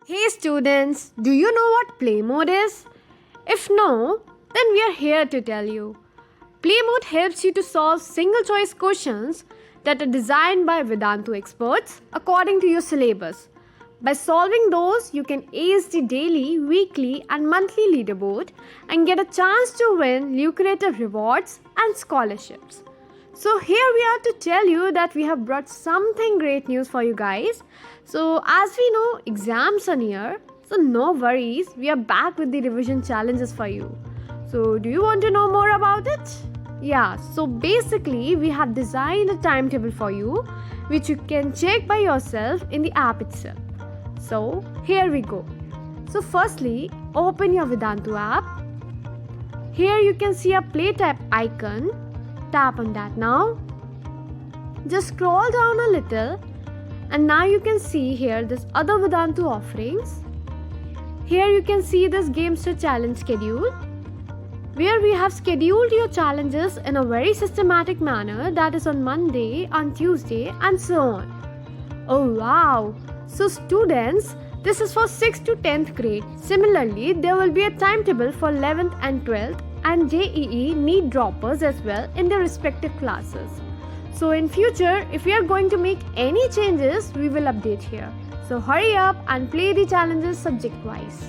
Hey students, do you know what play mode is? If no, then we are here to tell you. Play mode helps you to solve single choice questions that are designed by Vedantu experts according to your syllabus. By solving those, you can ace the daily, weekly, and monthly leaderboard and get a chance to win lucrative rewards and scholarships. So here we are to tell you that we have brought something great news for you guys. So as we know, exams are near, so no worries, we are back with the revision challenges for you. So do you want to know more about it? Yeah, so basically we have designed a timetable for you which you can check by yourself in the app itself. So here we go. So firstly, open your Vedantu app. Here you can see a play type icon. Tap on that now. Just scroll down a little and now you can see here this other Vedantu offerings. Here you can see this Gamester challenge schedule where we have scheduled your challenges in a very systematic manner, that is on Monday, on Tuesday and so on. Oh wow! So students, this is for 6th to 10th grade. Similarly, there will be a timetable for 11th and 12th and JEE NEET droppers as well in their respective classes. So in future, if we are going to make any changes, we will update here. So hurry up and play the challenges subject wise.